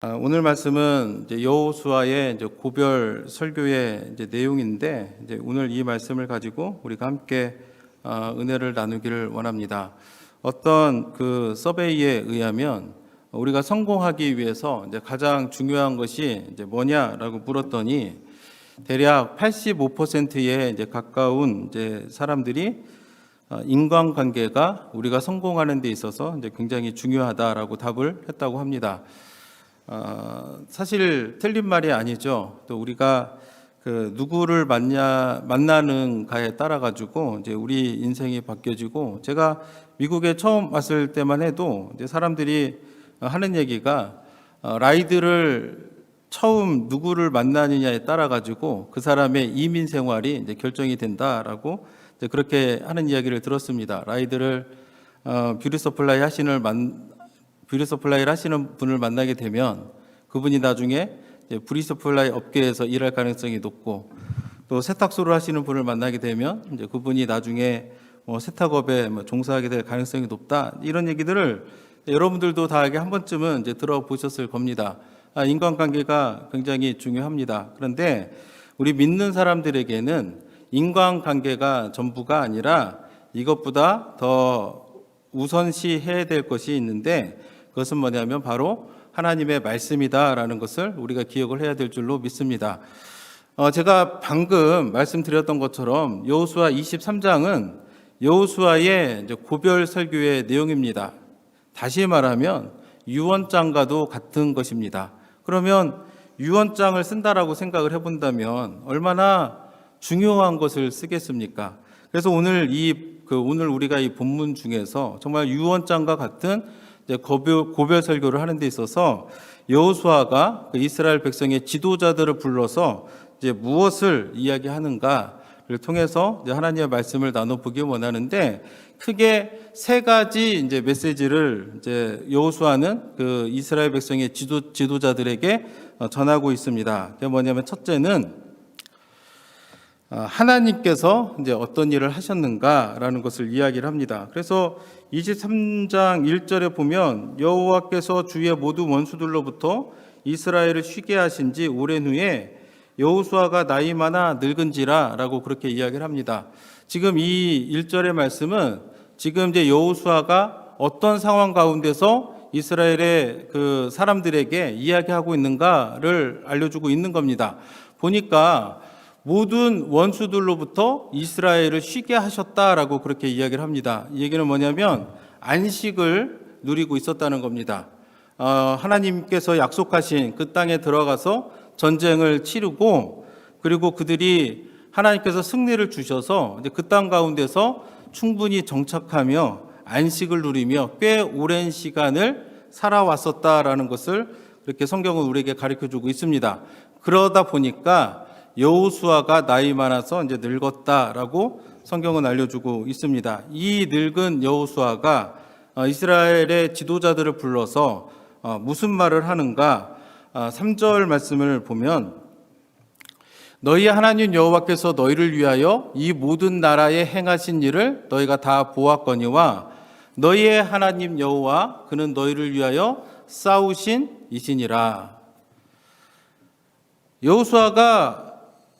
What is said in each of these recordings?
오늘 말씀은 여호수아의 고별 설교의 내용인데, 오늘 이 말씀을 가지고 우리가 함께 은혜를 나누기를 원합니다. 어떤 그 서베이에 의하면 우리가 성공하기 위해서 가장 중요한 것이 뭐냐라고 물었더니 대략 85%에 가까운 사람들이 인간관계가 우리가 성공하는 데 있어서 굉장히 중요하다라고 답을 했다고 합니다. 사실 틀린 말이 아니죠. 또 우리가 그 누구를 만나는가에 따라 가지고 우리 인생이 바뀌어지고, 제가 미국에 처음 왔을 때만 해도 사람들이 하는 얘기가 라이드를 처음 누구를 만나느냐에 따라 가지고 그 사람의 이민 생활이 결정이 된다라고 그렇게 하는 이야기를 들었습니다. 라이드를 뷰티 서플라이를 하시는 분을 만나게 되면 그분이 나중에 뷰티 서플라이 업계에서 일할 가능성이 높고, 또 세탁소를 하시는 분을 만나게 되면 그분이 나중에 세탁업에 종사하게 될 가능성이 높다, 이런 얘기들을 여러분들도 다 한 번쯤은 들어보셨을 겁니다. 인간관계가 굉장히 중요합니다. 그런데 우리 믿는 사람들에게는 인간관계가 전부가 아니라 이것보다 더 우선시해야 될 것이 있는데, 그것은 뭐냐면 바로 하나님의 말씀이다라는 것을 우리가 기억을 해야 될 줄로 믿습니다. 제가 방금 말씀드렸던 것처럼 여호수아 23장은 여호수아의 고별 설교의 내용입니다. 다시 말하면 유언장과도 같은 것입니다. 그러면 유언장을 쓴다라고 생각을 해본다면 얼마나 중요한 것을 쓰겠습니까? 그래서 오늘 우리가 이 본문 중에서 정말 유언장과 같은 고별 설교를 하는 데 있어서 여호수아가 이스라엘 백성의 지도자들을 불러서 무엇을 이야기하는가를 통해서 하나님의 말씀을 나눠보기 원하는데, 크게 세 가지 메시지를 여호수아는 그 이스라엘 백성의 지도자들에게 전하고 있습니다. 그게 뭐냐면, 첫째는 하나님께서 어떤 일을 하셨는가라는 것을 이야기를 합니다. 그래서 23장 1절에 보면 여호와께서 주의 모든 원수들로부터 이스라엘을 쉬게 하신 지 오랜 후에 여호수아가 나이 많아 늙은지라라고 그렇게 이야기를 합니다. 지금 이 1절의 말씀은 지금 여호수아가 어떤 상황 가운데서 이스라엘의 그 사람들에게 이야기하고 있는가를 알려주고 있는 겁니다. 보니까 모든 원수들로부터 이스라엘을 쉬게 하셨다라고 그렇게 이야기를 합니다. 이 얘기는 뭐냐면 안식을 누리고 있었다는 겁니다. 하나님께서 약속하신 그 땅에 들어가서 전쟁을 치르고, 그리고 그들이 하나님께서 승리를 주셔서 그 땅 가운데서 충분히 정착하며 안식을 누리며 꽤 오랜 시간을 살아왔었다라는 것을 이렇게 성경은 우리에게 가르쳐주고 있습니다. 그러다 보니까 여호수아가 나이 많아서 늙었다라고 성경은 알려주고 있습니다. 이 늙은 여호수아가 이스라엘의 지도자들을 불러서 무슨 말을 하는가? 3절 말씀을 보면, 너희 하나님 여호와께서 너희를 위하여 이 모든 나라에 행하신 일을 너희가 다 보았거니와 너희의 하나님 여호와 그는 너희를 위하여 싸우신 이시니라. 여호수아가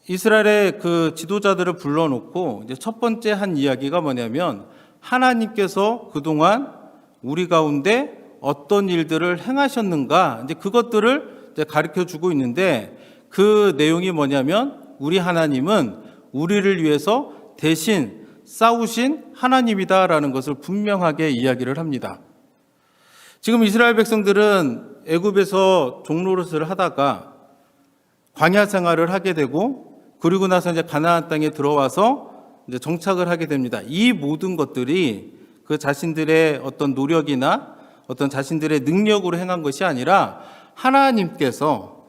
이스라엘의 그 지도자들을 불러놓고 첫 번째 한 이야기가 뭐냐면, 하나님께서 그동안 우리 가운데 어떤 일들을 행하셨는가, 그것들을 가르쳐 주고 있는데, 그 내용이 뭐냐면 우리 하나님은 우리를 위해서 대신 싸우신 하나님이다라는 것을 분명하게 이야기를 합니다. 지금 이스라엘 백성들은 애굽에서 종노릇을 하다가 광야 생활을 하게 되고, 그리고 나서 가나안 땅에 들어와서 정착을 하게 됩니다. 이 모든 것들이 그 자신들의 어떤 노력이나 어떤 자신들의 능력으로 행한 것이 아니라 하나님께서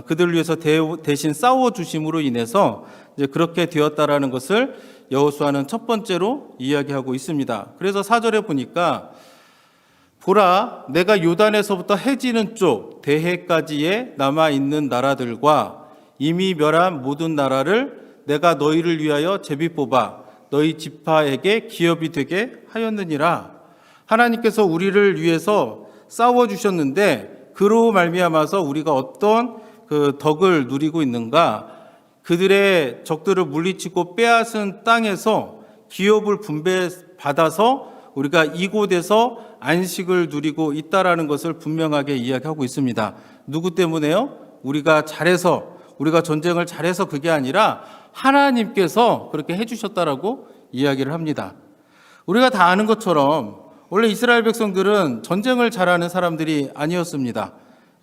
그들을 위해서 대신 싸워주심으로 인해서 그렇게 되었다라는 것을 여호수아는 첫 번째로 이야기하고 있습니다. 그래서 4절에 보니까, 보라, 내가 요단에서부터 해지는 쪽 대해까지에 남아있는 나라들과 이미 멸한 모든 나라를 내가 너희를 위하여 제비 뽑아 너희 지파에게 기업이 되게 하였느니라. 하나님께서 우리를 위해서 싸워주셨는데 그로 말미암아서 우리가 어떤 그 덕을 누리고 있는가? 그들의 적들을 물리치고 빼앗은 땅에서 기업을 분배받아서 우리가 이곳에서 안식을 누리고 있다라는 것을 분명하게 이야기하고 있습니다. 누구 때문에요? 우리가 잘해서, 우리가 전쟁을 잘해서 그게 아니라 하나님께서 그렇게 해주셨다라고 이야기를 합니다. 우리가 다 아는 것처럼 원래 이스라엘 백성들은 전쟁을 잘하는 사람들이 아니었습니다.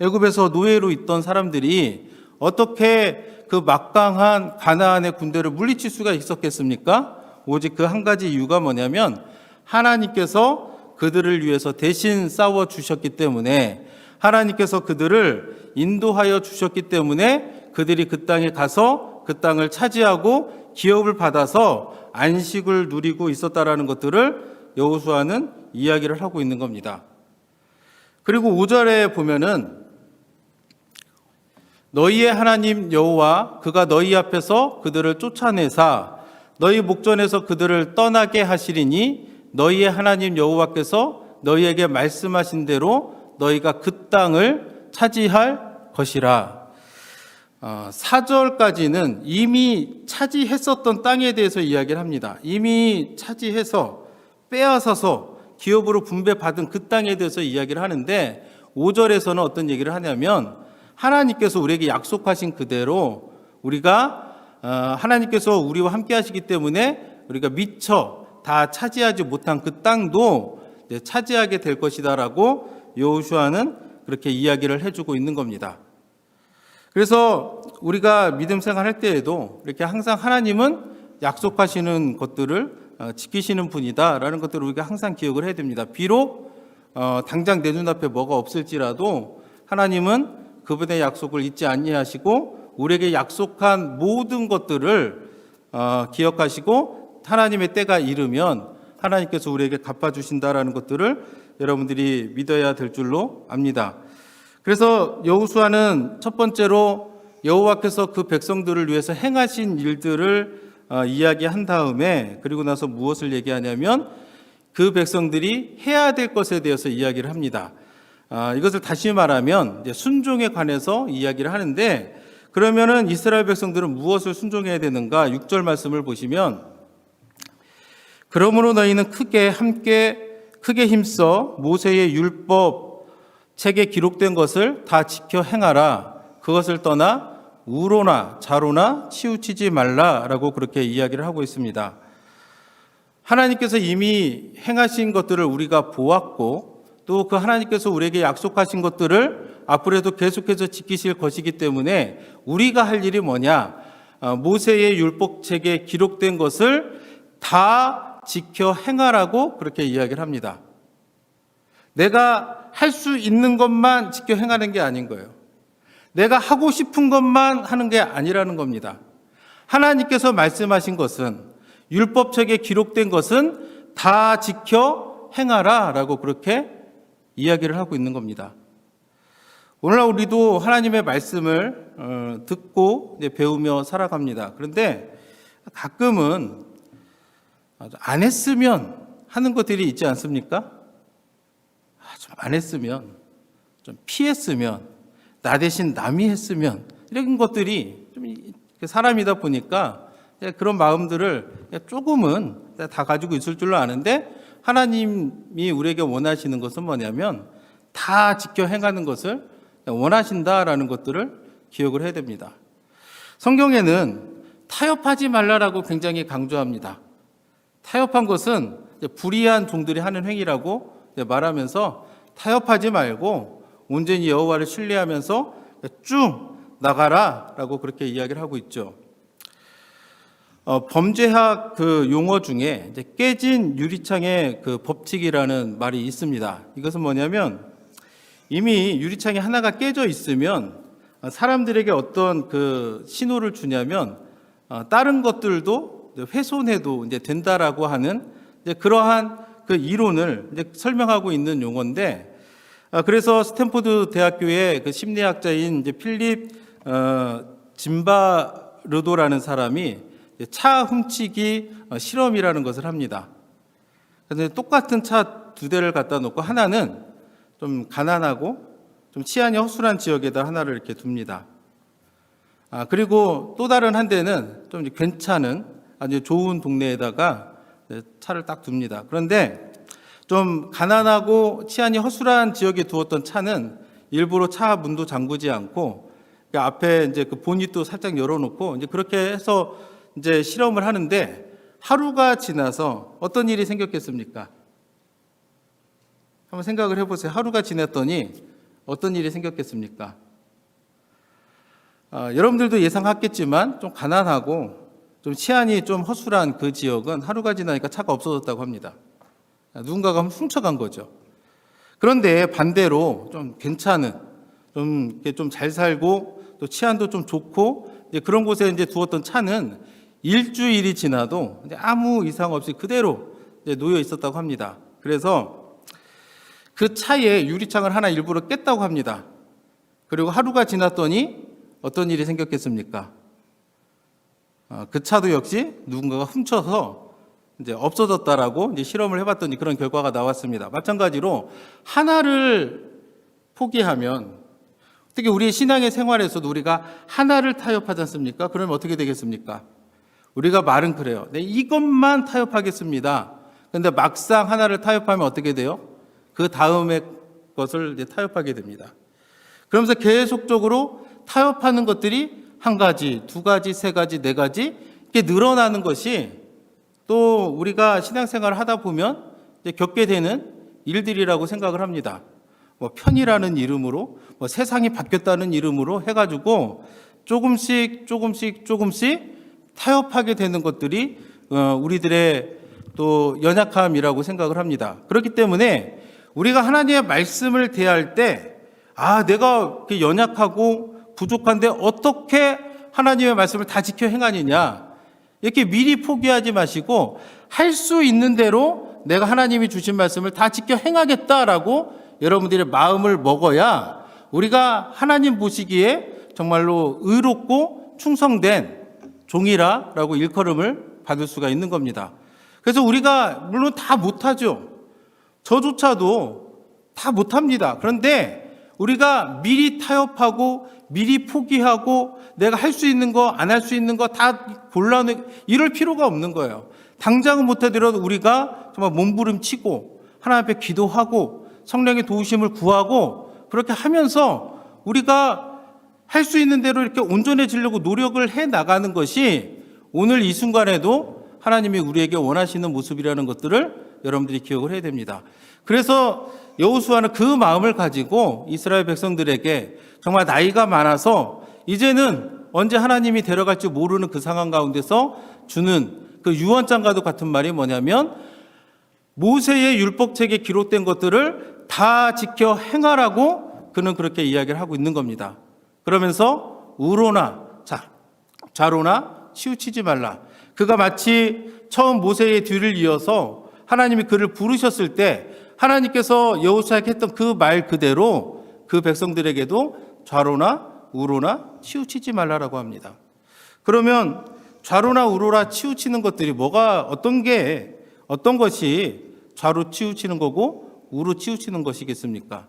애굽에서 노예로 있던 사람들이 어떻게 그 막강한 가나안의 군대를 물리칠 수가 있었겠습니까? 오직 그 한 가지 이유가 뭐냐면 하나님께서 그들을 위해서 대신 싸워 주셨기 때문에, 하나님께서 그들을 인도하여 주셨기 때문에 그들이 그 땅에 가서 그 땅을 차지하고 기업을 받아서 안식을 누리고 있었다라는 것들을 여호수아는 이야기를 하고 있는 겁니다. 그리고 5절에 보면은 너희의 하나님 여호와 그가 너희 앞에서 그들을 쫓아내사 너희 목전에서 그들을 떠나게 하시리니 너희의 하나님 여호와께서 너희에게 말씀하신 대로 너희가 그 땅을 차지할 것이라. 4절까지는 이미 차지했었던 땅에 대해서 이야기를 합니다. 이미 차지해서 빼앗아서 기업으로 분배받은 그 땅에 대해서 이야기를 하는데 5절에서는 어떤 얘기를 하냐면 하나님께서 우리에게 약속하신 그대로 우리가 하나님께서 우리와 함께 하시기 때문에 우리가 미처 다 차지하지 못한 그 땅도 차지하게 될 것이다라고 여호수아는 그렇게 이야기를 해주고 있는 겁니다. 그래서 우리가 믿음 생활할 때에도 이렇게 항상 하나님은 약속하시는 것들을 지키시는 분이다라는 것들을 우리가 항상 기억을 해야 됩니다. 비록 당장 내 눈앞에 뭐가 없을지라도 하나님은 그분의 약속을 잊지 아니하시고 우리에게 약속한 모든 것들을 기억하시고 하나님의 때가 이르면 하나님께서 우리에게 갚아주신다라는 것들을 여러분들이 믿어야 될 줄로 압니다. 그래서 여호수아는 첫 번째로 여호와께서 그 백성들을 위해서 행하신 일들을 이야기한 다음에 그리고 나서 무엇을 얘기하냐면 그 백성들이 해야 될 것에 대해서 이야기를 합니다. 이것을 다시 말하면 순종에 관해서 이야기를 하는데 그러면은 이스라엘 백성들은 무엇을 순종해야 되는가? 6절 말씀을 보시면 그러므로 너희는 크게 힘써 모세의 율법 책에 기록된 것을 다 지켜 행하라. 그것을 떠나 우로나 자로나 치우치지 말라라고 그렇게 이야기를 하고 있습니다. 하나님께서 이미 행하신 것들을 우리가 보았고 또 그 하나님께서 우리에게 약속하신 것들을 앞으로도 계속해서 지키실 것이기 때문에 우리가 할 일이 뭐냐? 모세의 율법책에 기록된 것을 다 지켜 행하라고 그렇게 이야기를 합니다. 내가 할 수 있는 것만 지켜 행하는 게 아닌 거예요. 내가 하고 싶은 것만 하는 게 아니라는 겁니다. 하나님께서 말씀하신 것은 율법책에 기록된 것은 다 지켜 행하라라고 그렇게 이야기를 하고 있는 겁니다. 오늘날 우리도 하나님의 말씀을 듣고 배우며 살아갑니다. 그런데 가끔은 안 했으면 하는 것들이 있지 않습니까? 좀 안 했으면, 좀 피했으면, 나 대신 남이 했으면 이런 것들이 좀 사람이다 보니까 그런 마음들을 조금은 다 가지고 있을 줄로 아는데 하나님이 우리에게 원하시는 것은 뭐냐면 다 지켜 행하는 것을 원하신다라는 것들을 기억을 해야 됩니다. 성경에는 타협하지 말라라고 굉장히 강조합니다. 타협한 것은 불의한 종들이 하는 행위라고 말하면서 타협하지 말고 온전히 여호와를 신뢰하면서 쭉 나가라라고 그렇게 이야기를 하고 있죠. 범죄학 그 용어 중에 이제 깨진 유리창의 그 법칙이라는 말이 있습니다. 이것은 뭐냐면 이미 유리창이 하나가 깨져 있으면 사람들에게 어떤 그 신호를 주냐면 다른 것들도 훼손해도 이제 된다라고 하는 이제 그러한 그 이론을 이제 설명하고 있는 용어인데 그래서 스탠포드 대학교의 그 심리학자인 이제 필립 짐바르도라는 사람이 차 훔치기 실험이라는 것을 합니다. 그래서 똑같은 차 두 대를 갖다 놓고 하나는 좀 가난하고 좀 치안이 허술한 지역에다 하나를 이렇게 둡니다. 그리고 또 다른 한 대는 좀 괜찮은 아주 좋은 동네에다가 차를 딱 둡니다. 그런데 좀 가난하고 치안이 허술한 지역에 두었던 차는 일부러 차 문도 잠그지 않고 그 앞에 이제 그 보닛도 살짝 열어놓고 이제 그렇게 해서 이제 실험을 하는데 하루가 지나서 어떤 일이 생겼겠습니까? 한번 생각을 해보세요. 하루가 지났더니 어떤 일이 생겼겠습니까? 여러분들도 예상하겠지만 좀 가난하고 좀 치안이 좀 허술한 그 지역은 하루가 지나니까 차가 없어졌다고 합니다. 누군가가 훔쳐간 거죠. 그런데 반대로 좀 괜찮은, 좀 잘 살고 또 치안도 좀 좋고 이제 그런 곳에 이제 두었던 차는 일주일이 지나도 이제 아무 이상 없이 그대로 이제 놓여 있었다고 합니다. 그래서 그 차에 유리창을 하나 일부러 깼다고 합니다. 그리고 하루가 지났더니 어떤 일이 생겼겠습니까? 그 차도 역시 누군가가 훔쳐서 이제 없어졌다라고 이제 실험을 해봤더니 그런 결과가 나왔습니다. 마찬가지로 하나를 포기하면 특히 우리의 신앙의 생활에서도 우리가 하나를 타협하지 않습니까? 그러면 어떻게 되겠습니까? 우리가 말은 그래요. 네, 이것만 타협하겠습니다. 그런데 막상 하나를 타협하면 어떻게 돼요? 그 다음의 것을 이제 타협하게 됩니다. 그러면서 계속적으로 타협하는 것들이 한 가지, 두 가지, 세 가지, 네 가지 이렇게 늘어나는 것이 또 우리가 신앙생활을 하다 보면 이제 겪게 되는 일들이라고 생각을 합니다. 뭐 편이라는 이름으로, 뭐 세상이 바뀌었다는 이름으로 해가지고 조금씩 타협하게 되는 것들이 우리들의 또 연약함이라고 생각을 합니다. 그렇기 때문에 우리가 하나님의 말씀을 대할 때, 내가 연약하고 부족한데 어떻게 하나님의 말씀을 다 지켜 행하느냐, 이렇게 미리 포기하지 마시고 할 수 있는 대로 내가 하나님이 주신 말씀을 다 지켜 행하겠다라고 여러분들의 마음을 먹어야 우리가 하나님 보시기에 정말로 의롭고 충성된 종이라라고 일컬음을 받을 수가 있는 겁니다. 그래서 우리가 물론 다 못하죠. 저조차도 다 못합니다. 그런데 우리가 미리 타협하고 미리 포기하고 내가 할 수 있는 거, 안 할 수 있는 거 다 골라내 이럴 필요가 없는 거예요. 당장은 못하더라도 우리가 정말 몸부림치고 하나님 앞에 기도하고 성령의 도우심을 구하고 그렇게 하면서 우리가 할 수 있는 대로 이렇게 온전해지려고 노력을 해 나가는 것이 오늘 이 순간에도 하나님이 우리에게 원하시는 모습이라는 것들을 여러분들이 기억을 해야 됩니다. 그래서 여호수아는 그 마음을 가지고 이스라엘 백성들에게 정말 나이가 많아서 이제는 언제 하나님이 데려갈지 모르는 그 상황 가운데서 주는 그 유언장과도 같은 말이 뭐냐면 모세의 율법책에 기록된 것들을 다 지켜 행하라고 그는 그렇게 이야기를 하고 있는 겁니다. 그러면서 우로나 좌로나 치우치지 말라. 그가 마치 처음 모세의 뒤를 이어서 하나님이 그를 부르셨을 때 하나님께서 여호수아에게 했던 그 말 그대로 그 백성들에게도 좌로나 우로나 치우치지 말라라고 합니다. 그러면 좌로나 우로나 치우치는 것들이 어떤 것이 좌로 치우치는 거고 우로 치우치는 것이겠습니까?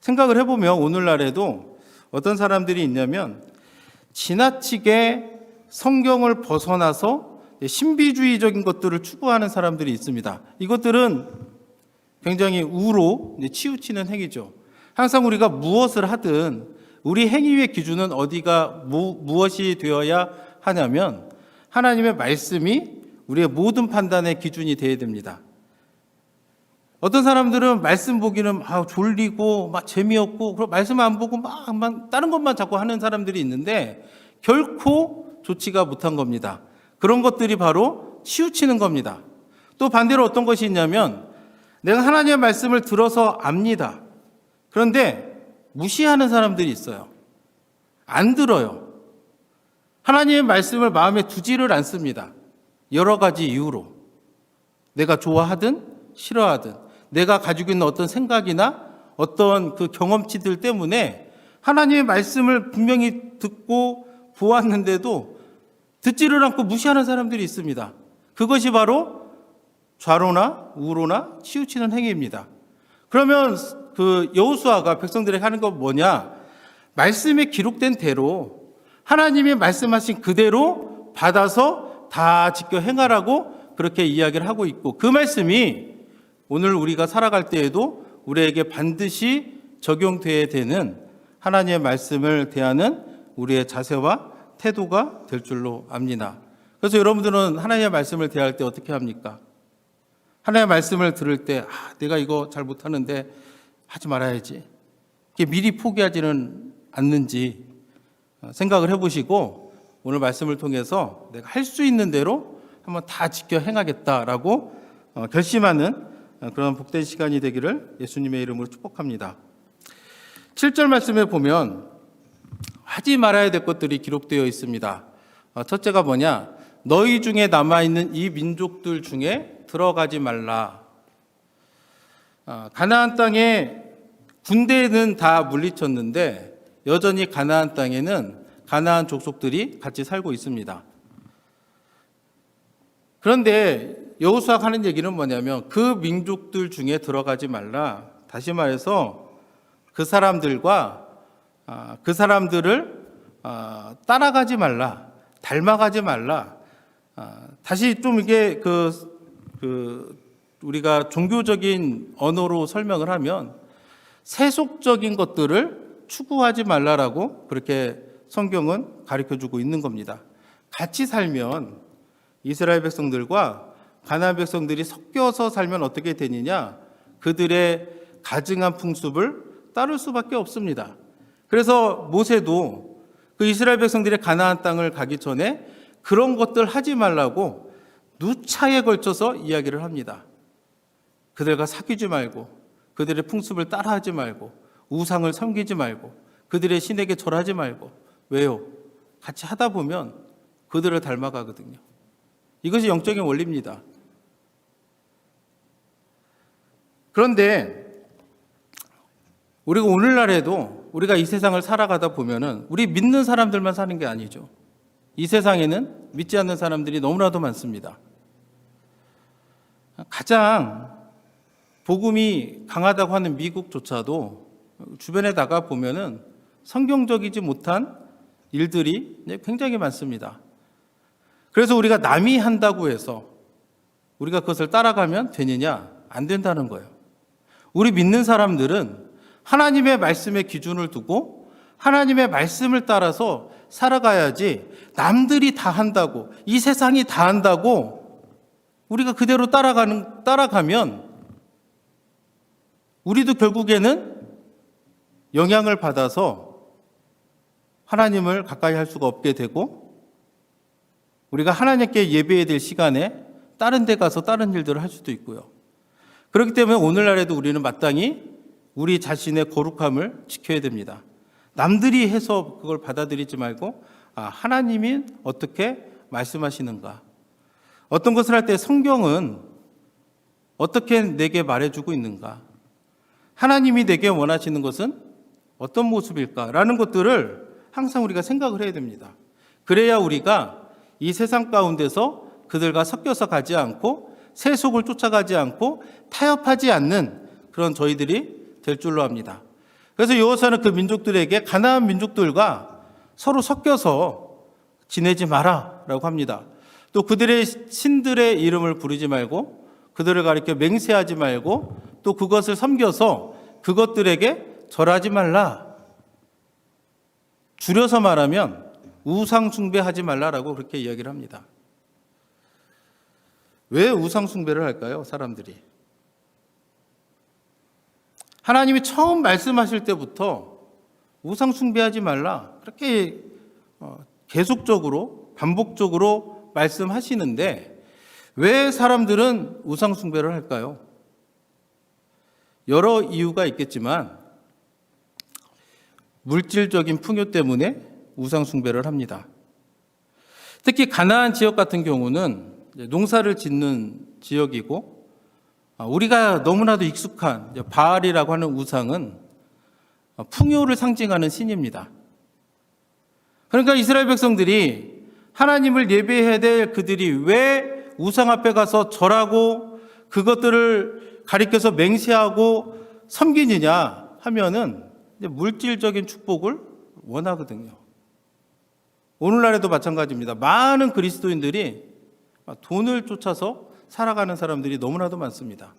생각을 해보면 오늘날에도 어떤 사람들이 있냐면 지나치게 성경을 벗어나서 신비주의적인 것들을 추구하는 사람들이 있습니다. 이것들은 굉장히 우로 치우치는 행위죠. 항상 우리가 무엇을 하든 우리 행위의 기준은 무엇이 되어야 하냐면 하나님의 말씀이 우리의 모든 판단의 기준이 되어야 됩니다. 어떤 사람들은 말씀 보기는 졸리고 재미없고 그리고 말씀 안 보고 다른 것만 자꾸 하는 사람들이 있는데 결코 좋지가 못한 겁니다. 그런 것들이 바로 치우치는 겁니다. 또 반대로 어떤 것이 있냐면 내가 하나님의 말씀을 들어서 압니다. 그런데 무시하는 사람들이 있어요. 안 들어요. 하나님의 말씀을 마음에 두지를 않습니다. 여러 가지 이유로. 내가 좋아하든 싫어하든 내가 가지고 있는 어떤 생각이나 어떤 그 경험치들 때문에 하나님의 말씀을 분명히 듣고 보았는데도 듣지를 않고 무시하는 사람들이 있습니다. 그것이 바로 좌로나 우로나 치우치는 행위입니다. 그러면 그 여호수아가 백성들에게 하는 건 뭐냐? 말씀에 기록된 대로 하나님이 말씀하신 그대로 받아서 다 지켜 행하라고 그렇게 이야기를 하고 있고, 그 말씀이 오늘 우리가 살아갈 때에도 우리에게 반드시 적용돼야 되는 하나님의 말씀을 대하는 우리의 자세와 태도가 될 줄로 압니다. 그래서 여러분들은 하나님의 말씀을 대할 때 어떻게 합니까? 하나님의 말씀을 들을 때 내가 이거 잘 못하는데 하지 말아야지, 이게 미리 포기하지는 않는지 생각을 해보시고 오늘 말씀을 통해서 내가 할 수 있는 대로 한번 다 지켜 행하겠다라고 결심하는 그런 복된 시간이 되기를 예수님의 이름으로 축복합니다. 7절 말씀에 보면 하지 말아야 될 것들이 기록되어 있습니다. 첫째가 뭐냐? 너희 중에 남아있는 이 민족들 중에 들어가지 말라. 가나안 땅에 군대는 다 물리쳤는데 여전히 가나안 땅에는 가나안 족속들이 같이 살고 있습니다. 그런데 여호수아가 하는 얘기는 뭐냐면 그 민족들 중에 들어가지 말라. 다시 말해서 그 사람들과 그 사람들을 따라가지 말라, 닮아가지 말라. 다시 좀 이게 우리가 종교적인 언어로 설명을 하면 세속적인 것들을 추구하지 말라라고 그렇게 성경은 가르쳐주고 있는 겁니다. 같이 살면 이스라엘 백성들과 가나안 백성들이 섞여서 살면 어떻게 되느냐? 그들의 가증한 풍습을 따를 수밖에 없습니다. 그래서 모세도 그 이스라엘 백성들의 가나안 땅을 가기 전에 그런 것들 하지 말라고 누차에 걸쳐서 이야기를 합니다. 그들과 사귀지 말고, 그들의 풍습을 따라하지 말고, 우상을 섬기지 말고, 그들의 신에게 절하지 말고. 왜요? 같이 하다 보면 그들을 닮아가거든요. 이것이 영적인 원리입니다. 그런데 우리가 오늘날에도 우리가 이 세상을 살아가다 보면은 우리 믿는 사람들만 사는 게 아니죠. 이 세상에는 믿지 않는 사람들이 너무나도 많습니다. 가장 복음이 강하다고 하는 미국조차도 주변에 나가 보면은 성경적이지 못한 일들이 굉장히 많습니다. 그래서 우리가 남이 한다고 해서 우리가 그것을 따라가면 되느냐? 안 된다는 거예요. 우리 믿는 사람들은 하나님의 말씀에 기준을 두고 하나님의 말씀을 따라서 살아가야지, 남들이 다 한다고, 이 세상이 다 한다고 우리가 그대로 따라가면 우리도 결국에는 영향을 받아서 하나님을 가까이 할 수가 없게 되고, 우리가 하나님께 예배해야 될 시간에 다른 데 가서 다른 일들을 할 수도 있고요. 그렇기 때문에 오늘날에도 우리는 마땅히 우리 자신의 거룩함을 지켜야 됩니다. 남들이 해서 그걸 받아들이지 말고 하나님이 어떻게 말씀하시는가, 어떤 것을 할 때 성경은 어떻게 내게 말해주고 있는가, 하나님이 내게 원하시는 것은 어떤 모습일까라는 것들을 항상 우리가 생각을 해야 됩니다. 그래야 우리가 이 세상 가운데서 그들과 섞여서 가지 않고 세속을 쫓아가지 않고 타협하지 않는 그런 저희들이 될 줄로 압니다. 그래서 여호수아는 그 민족들에게 가나안 민족들과 서로 섞여서 지내지 마라라고 합니다. 또 그들의 신들의 이름을 부르지 말고, 그들을 가리켜 맹세하지 말고, 또 그것을 섬겨서 그것들에게 절하지 말라. 줄여서 말하면 우상 숭배하지 말라라고 그렇게 이야기를 합니다. 왜 우상 숭배를 할까요, 사람들이? 하나님이 처음 말씀하실 때부터 우상 숭배하지 말라, 그렇게 계속적으로 반복적으로 말씀하시는데 왜 사람들은 우상 숭배를 할까요? 여러 이유가 있겠지만 물질적인 풍요 때문에 우상 숭배를 합니다. 특히 가나안 지역 같은 경우는 농사를 짓는 지역이고, 우리가 너무나도 익숙한 바알이라고 하는 우상은 풍요를 상징하는 신입니다. 그러니까 이스라엘 백성들이 하나님을 예배해야 될 그들이 왜 우상 앞에 가서 절하고 그것들을 가리켜서 맹세하고 섬기느냐 하면은 이제 물질적인 축복을 원하거든요. 오늘날에도 마찬가지입니다. 많은 그리스도인들이 돈을 쫓아서 살아가는 사람들이 너무나도 많습니다.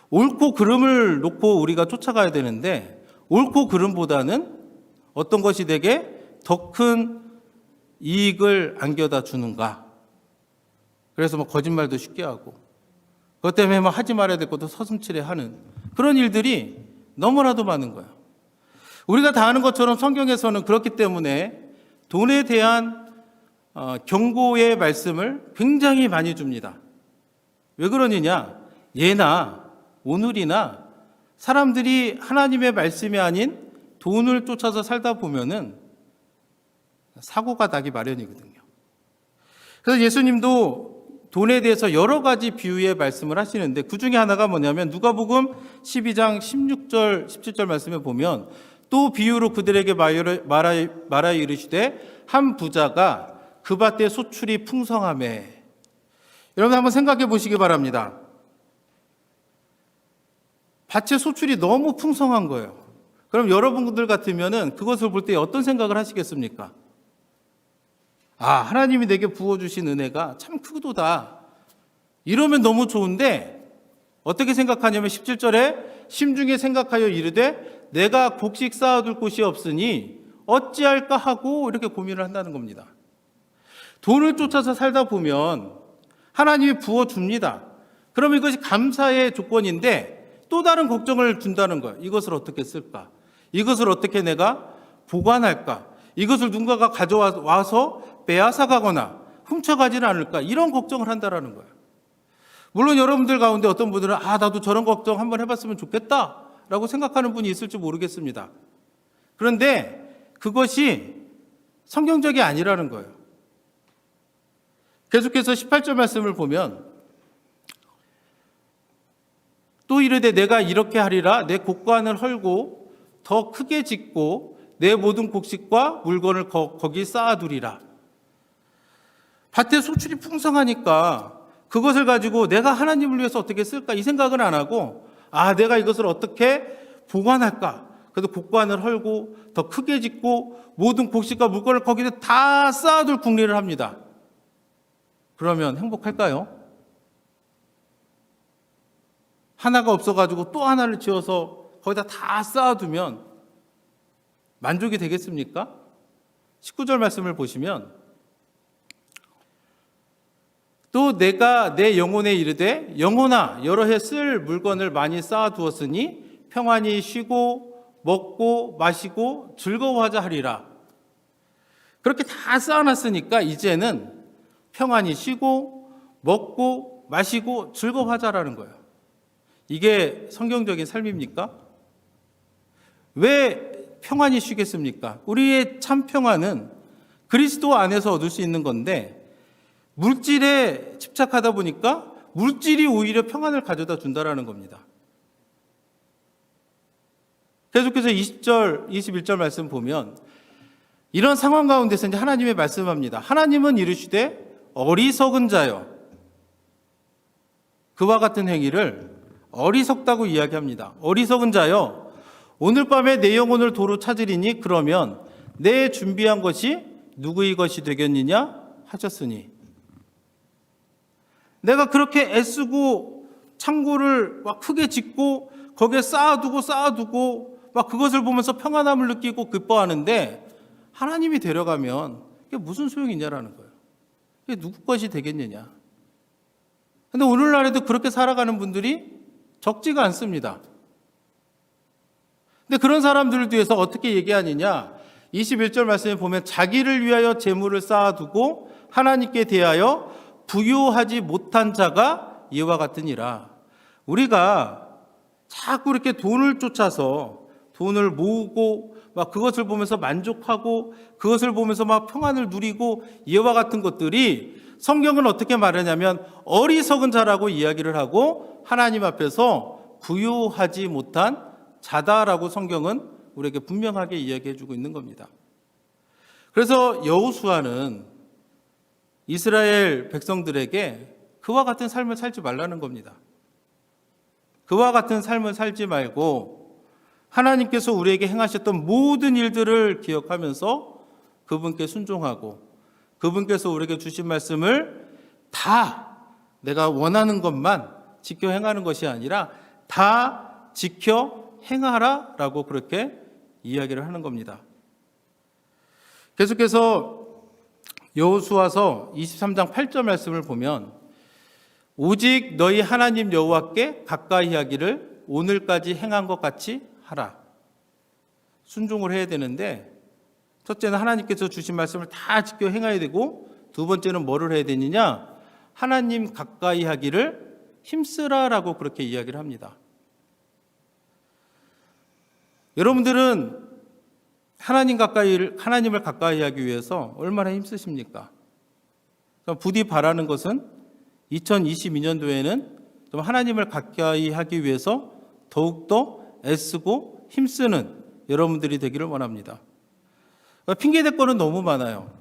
옳고 그름을 놓고 우리가 쫓아가야 되는데 옳고 그름보다는 어떤 것이 되게 더 큰 이익을 안겨다 주는가. 그래서 거짓말도 쉽게 하고 그것 때문에 하지 말아야 될 것도 서슴치레 하는 그런 일들이 너무나도 많은 거예요. 우리가 다 아는 것처럼 성경에서는 그렇기 때문에 돈에 대한 경고의 말씀을 굉장히 많이 줍니다. 왜 그러느냐? 예나 오늘이나 사람들이 하나님의 말씀이 아닌 돈을 쫓아서 살다 보면은 사고가 나기 마련이거든요. 그래서 예수님도 돈에 대해서 여러 가지 비유의 말씀을 하시는데 그 중에 하나가 뭐냐면 누가복음 12장 16절 17절 말씀에 보면 또 비유로 그들에게 말하여 이르시되 한 부자가 그 밭에 소출이 풍성하매. 여러분 한번 생각해 보시기 바랍니다. 밭에 소출이 너무 풍성한 거예요. 그럼 여러분들 같으면은 그것을 볼 때 어떤 생각을 하시겠습니까? 하나님이 내게 부어주신 은혜가 참 크도다. 이러면 너무 좋은데 어떻게 생각하냐면 17절에 심중에 생각하여 이르되 내가 곡식 쌓아둘 곳이 없으니 어찌할까 하고 이렇게 고민을 한다는 겁니다. 돈을 쫓아서 살다 보면 하나님이 부어줍니다. 그럼 이것이 감사의 조건인데 또 다른 걱정을 준다는 거예요. 이것을 어떻게 쓸까? 이것을 어떻게 내가 보관할까? 이것을 누군가가 가져와서 빼앗아 가거나 훔쳐가지는 않을까? 이런 걱정을 한다는 거예요. 물론 여러분들 가운데 어떤 분들은 나도 저런 걱정 한번 해봤으면 좋겠다 라고 생각하는 분이 있을지 모르겠습니다. 그런데 그것이 성경적이 아니라는 거예요. 계속해서 18절 말씀을 보면 또 이르되 내가 이렇게 하리라 내 곡관을 헐고 더 크게 짓고 내 모든 곡식과 물건을 거기 쌓아두리라. 밭에 소출이 풍성하니까 그것을 가지고 내가 하나님을 위해서 어떻게 쓸까 이 생각은 안 하고 내가 이것을 어떻게 보관할까. 그래서 곡관을 헐고 더 크게 짓고 모든 곡식과 물건을 거기에 다 쌓아둘 궁리를 합니다. 그러면 행복할까요? 하나가 없어가지고 또 하나를 지어서 거기다 다 쌓아두면 만족이 되겠습니까? 19절 말씀을 보시면 또 내가 내 영혼에 이르되 영혼아 여러 해 쓸 물건을 많이 쌓아두었으니 평안히 쉬고 먹고 마시고 즐거워하자 하리라. 그렇게 다 쌓아놨으니까 이제는 평안히 쉬고 먹고 마시고 즐거워하자라는 거예요. 이게 성경적인 삶입니까? 왜 평안히 쉬겠습니까? 우리의 참 평안은 그리스도 안에서 얻을 수 있는 건데 물질에 집착하다 보니까 물질이 오히려 평안을 가져다 준다라는 겁니다. 계속해서 20절, 21절 말씀 보면 이런 상황 가운데서 이제 하나님의 말씀합니다. 하나님은 이르시되 어리석은 자여. 그와 같은 행위를 어리석다고 이야기합니다. 어리석은 자여, 오늘 밤에 내 영혼을 도로 찾으리니 그러면 내 준비한 것이 누구의 것이 되겠느냐 하셨으니. 내가 그렇게 애쓰고 창고를 막 크게 짓고 거기에 쌓아두고 막 그것을 보면서 평안함을 느끼고 기뻐하는데 하나님이 데려가면 이게 무슨 소용이 있냐라는 거예요. 이게 누구 것이 되겠느냐. 근데 오늘날에도 그렇게 살아가는 분들이 적지가 않습니다. 근데 그런 사람들을 위해서 어떻게 얘기하느냐. 21절 말씀에 보면 자기를 위하여 재물을 쌓아두고 하나님께 대하여 부요하지 못한 자가 이와 같으니라. 우리가 자꾸 이렇게 돈을 쫓아서 돈을 모으고 막 그것을 보면서 만족하고 그것을 보면서 막 평안을 누리고 이와 같은 것들이 성경은 어떻게 말하냐면 어리석은 자라고 이야기를 하고 하나님 앞에서 부요하지 못한 자다라고 성경은 우리에게 분명하게 이야기해 주고 있는 겁니다. 그래서 여호수아는 이스라엘 백성들에게 그와 같은 삶을 살지 말라는 겁니다. 그와 같은 삶을 살지 말고 하나님께서 우리에게 행하셨던 모든 일들을 기억하면서 그분께 순종하고 그분께서 우리에게 주신 말씀을 다 내가 원하는 것만 지켜 행하는 것이 아니라 다 지켜 행하라라고 그렇게 이야기를 하는 겁니다. 계속해서 여호수아서 23장 8절 말씀을 보면 오직 너희 하나님 여호와께 가까이 하기를 오늘까지 행한 것 같이 하라. 순종을 해야 되는데 첫째는 하나님께서 주신 말씀을 다 지켜 행해야 되고 두 번째는 뭐를 해야 되느냐? 하나님 가까이 하기를 힘쓰라라고 그렇게 이야기를 합니다. 여러분들은 하나님을 가까이 하기 위해서 얼마나 힘쓰십니까? 부디 바라는 것은 2022년도에는 좀 하나님을 가까이 하기 위해서 더욱더 애쓰고 힘쓰는 여러분들이 되기를 원합니다. 핑계댈 거는 너무 많아요.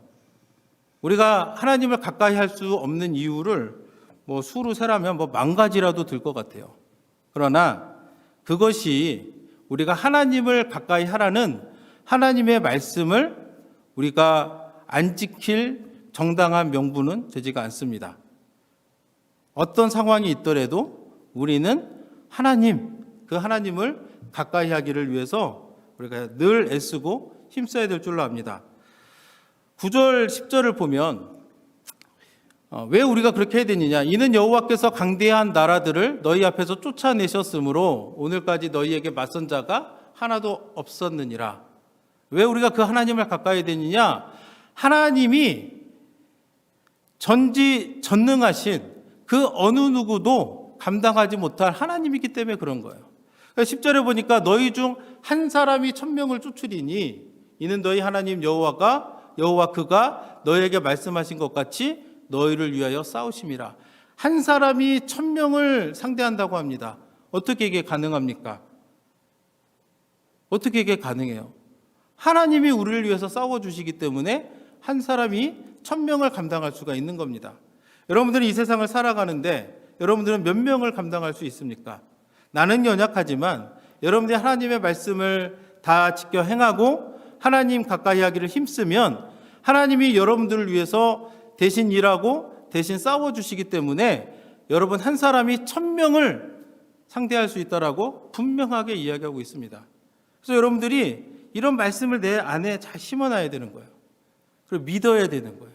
우리가 하나님을 가까이 할 수 없는 이유를 수로 세라면 만 가지라도 들 것 같아요. 그러나 그것이 우리가 하나님을 가까이 하라는 하나님의 말씀을 우리가 안 지킬 정당한 명분은 되지가 않습니다. 어떤 상황이 있더라도 우리는 그 하나님을 가까이 하기를 위해서 우리가 늘 애쓰고 힘써야 될 줄로 압니다. 9절, 10절을 보면 왜 우리가 그렇게 해야 되느냐? 이는 여호와께서 강대한 나라들을 너희 앞에서 쫓아내셨으므로 오늘까지 너희에게 맞선 자가 하나도 없었느니라. 왜 우리가 그 하나님을 가까이 되느냐? 하나님이 전지전능하신 그 어느 누구도 감당하지 못할 하나님이기 때문에 그런 거예요. 10절에 보니까 너희 중 한 사람이 1000명을 쫓으리니 이는 너희 하나님 여호와 그가 너희에게 말씀하신 것 같이 너희를 위하여 싸우심이라. 한 사람이 1000명을 상대한다고 합니다. 어떻게 이게 가능합니까? 어떻게 이게 가능해요? 하나님이 우리를 위해서 싸워주시기 때문에 한 사람이 1000명을 감당할 수가 있는 겁니다. 여러분들은 이 세상을 살아가는데 여러분들은 몇 명을 감당할 수 있습니까? 나는 연약하지만 여러분들이 하나님의 말씀을 다 지켜 행하고 하나님 가까이 하기를 힘쓰면 하나님이 여러분들을 위해서 대신 일하고 대신 싸워주시기 때문에 여러분 한 사람이 1000명을 상대할 수 있다라고 분명하게 이야기하고 있습니다. 그래서 여러분들이 이런 말씀을 내 안에 잘 심어놔야 되는 거예요. 그리고 믿어야 되는 거예요.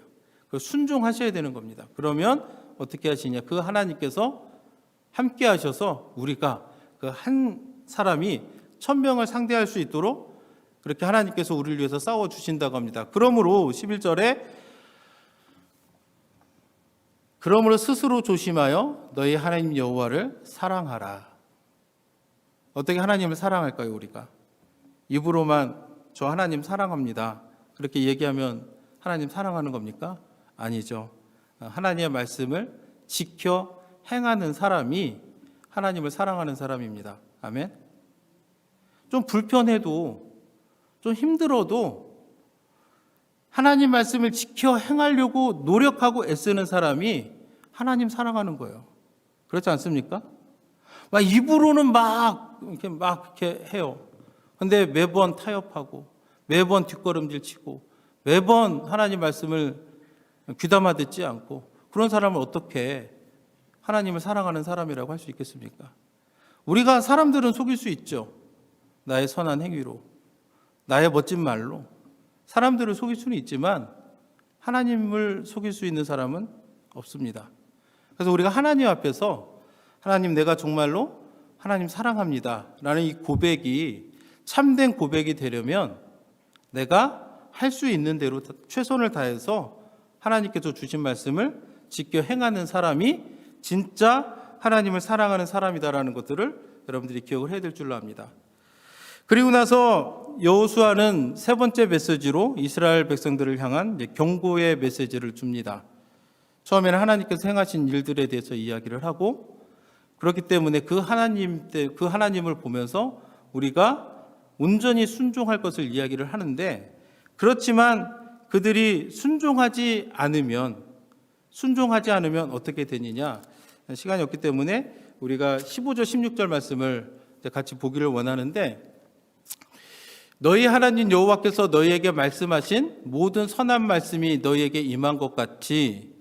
그리고 순종하셔야 되는 겁니다. 그러면 어떻게 하시냐? 그 하나님께서 함께 하셔서 우리가 그 한 사람이 1000명을 상대할 수 있도록 그렇게 하나님께서 우리를 위해서 싸워주신다고 합니다. 그러므로 11절에 그러므로 스스로 조심하여 너희 하나님 여호와를 사랑하라. 어떻게 하나님을 사랑할까요, 우리가? 입으로만 저 하나님 사랑합니다. 그렇게 얘기하면 하나님 사랑하는 겁니까? 아니죠. 하나님의 말씀을 지켜 행하는 사람이 하나님을 사랑하는 사람입니다. 아멘. 좀 불편해도 좀 힘들어도 하나님 말씀을 지켜 행하려고 노력하고 애쓰는 사람이 하나님 사랑하는 거예요. 그렇지 않습니까? 막 입으로는 막 이렇게 해요. 근데 매번 타협하고 매번 뒷걸음질 치고 매번 하나님 말씀을 귀담아 듣지 않고 그런 사람을 어떻게 하나님을 사랑하는 사람이라고 할 수 있겠습니까? 우리가 사람들은 속일 수 있죠. 나의 선한 행위로, 나의 멋진 말로 사람들을 속일 수는 있지만 하나님을 속일 수 있는 사람은 없습니다. 그래서 우리가 하나님 앞에서 하나님 내가 정말로 하나님 사랑합니다 라는 이 고백이 참된 고백이 되려면 내가 할 수 있는 대로 최선을 다해서 하나님께서 주신 말씀을 지켜 행하는 사람이 진짜 하나님을 사랑하는 사람이다라는 것들을 여러분들이 기억을 해야 될 줄로 압니다. 그리고 나서 여호수아는 세 번째 메시지로 이스라엘 백성들을 향한 경고의 메시지를 줍니다. 처음에는 하나님께서 행하신 일들에 대해서 이야기를 하고 그렇기 때문에 그 하나님을 보면서 우리가 온전히 순종할 것을 이야기를 하는데 그렇지만 그들이 순종하지 않으면 어떻게 되느냐? 시간이 없기 때문에 우리가 15절 16절 말씀을 같이 보기를 원하는데, 너희 하나님 여호와께서 너희에게 말씀하신 모든 선한 말씀이 너희에게 임한 것 같이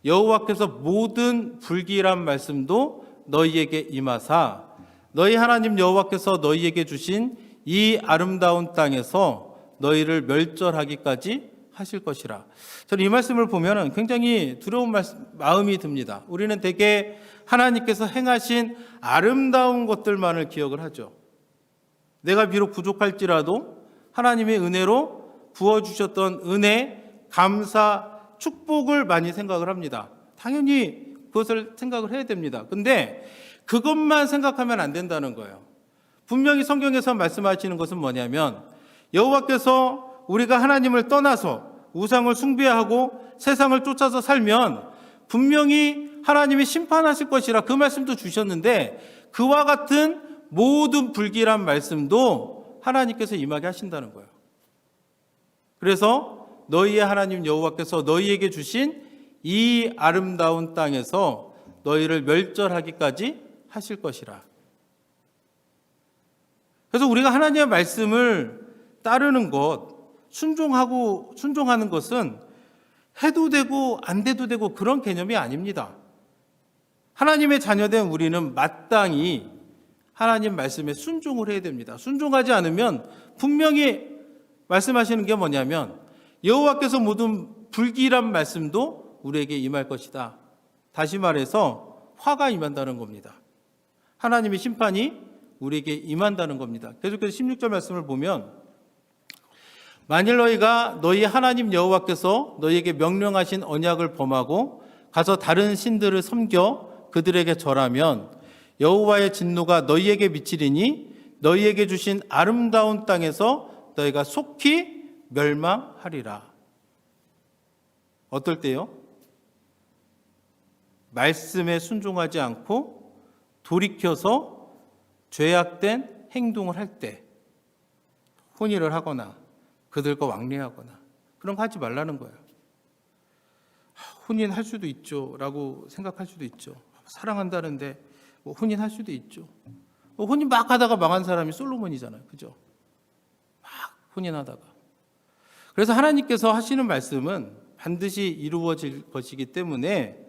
여호와께서 모든 불길한 말씀도 너희에게 임하사 너희 하나님 여호와께서 너희에게 주신 이 아름다운 땅에서 너희를 멸절하기까지 하실 것이라. 저는 이 말씀을 보면 굉장히 두려운 마음이 듭니다. 우리는 대개 하나님께서 행하신 아름다운 것들만을 기억을 하죠. 내가 비록 부족할지라도 하나님의 은혜로 부어주셨던 은혜, 감사, 축복을 많이 생각을 합니다. 당연히 그것을 생각을 해야 됩니다. 근데 그것만 생각하면 안 된다는 거예요. 분명히 성경에서 말씀하시는 것은 뭐냐면, 여호와께서 우리가 하나님을 떠나서 우상을 숭배하고 세상을 쫓아서 살면 분명히 하나님이 심판하실 것이라 그 말씀도 주셨는데, 그와 같은 모든 불길한 말씀도 하나님께서 임하게 하신다는 거예요. 그래서 너희의 하나님 여호와께서 너희에게 주신 이 아름다운 땅에서 너희를 멸절하기까지 하실 것이라. 그래서 우리가 하나님의 말씀을 따르는 것, 순종하는 것은 해도 되고 안 돼도 되고 그런 개념이 아닙니다. 하나님의 자녀된 우리는 마땅히 하나님 말씀에 순종을 해야 됩니다. 순종하지 않으면 분명히 말씀하시는 게 뭐냐면, 여호와께서 모든 불길한 말씀도 우리에게 임할 것이다. 다시 말해서 화가 임한다는 겁니다. 하나님의 심판이 우리에게 임한다는 겁니다. 계속해서 16절 말씀을 보면, 만일 너희가 너희 하나님 여호와께서 너희에게 명령하신 언약을 범하고 가서 다른 신들을 섬겨 그들에게 절하면 여호와의 진노가 너희에게 미치리니 너희에게 주신 아름다운 땅에서 너희가 속히 멸망하리라. 어떨 때요? 말씀에 순종하지 않고 돌이켜서 죄악된 행동을 할 때, 혼인을 하거나 그들과 왕래하거나 그런 거 하지 말라는 거예요. 혼인할 수도 있죠 라고 생각할 수도 있죠. 사랑한다는데 뭐 혼인할 수도 있죠. 혼인 막 하다가 망한 사람이 솔로몬이잖아요. 그죠? 막 혼인하다가. 그래서 하나님께서 하시는 말씀은 반드시 이루어질 것이기 때문에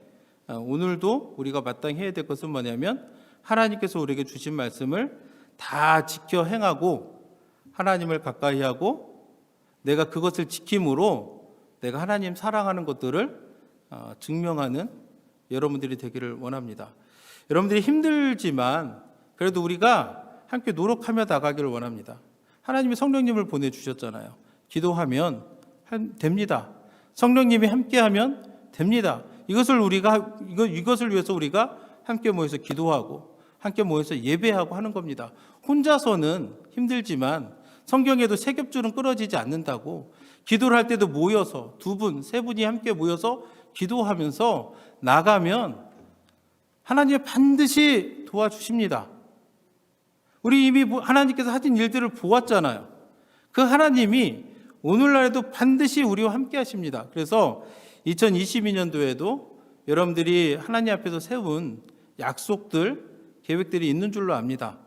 오늘도 우리가 마땅히 해야 될 것은 뭐냐면, 하나님께서 우리에게 주신 말씀을 다 지켜 행하고 하나님을 가까이 하고 내가 그것을 지킴으로 내가 하나님 사랑하는 것들을 증명하는 여러분들이 되기를 원합니다. 여러분들이 힘들지만 그래도 우리가 함께 노력하며 나가기를 원합니다. 하나님이 성령님을 보내주셨잖아요. 기도하면 됩니다. 성령님이 함께하면 됩니다. 이것을 위해서 우리가 함께 모여서 기도하고 함께 모여서 예배하고 하는 겁니다. 혼자서는 힘들지만 성경에도 세 겹줄은 끊어지지 않는다고, 기도를 할 때도 모여서 두 분, 세 분이 함께 모여서 기도하면서 나가면 하나님이 반드시 도와주십니다. 우리 이미 하나님께서 하신 일들을 보았잖아요. 그 하나님이 오늘날에도 반드시 우리와 함께 하십니다. 그래서 2022년도에도 여러분들이 하나님 앞에서 세운 약속들, 계획들이 있는 줄로 압니다.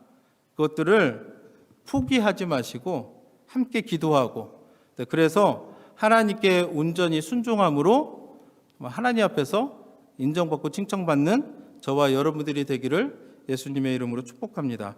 그것들을 포기하지 마시고 함께 기도하고, 그래서 하나님께 온전히 순종함으로 하나님 앞에서 인정받고 칭찬받는 저와 여러분들이 되기를 예수님의 이름으로 축복합니다.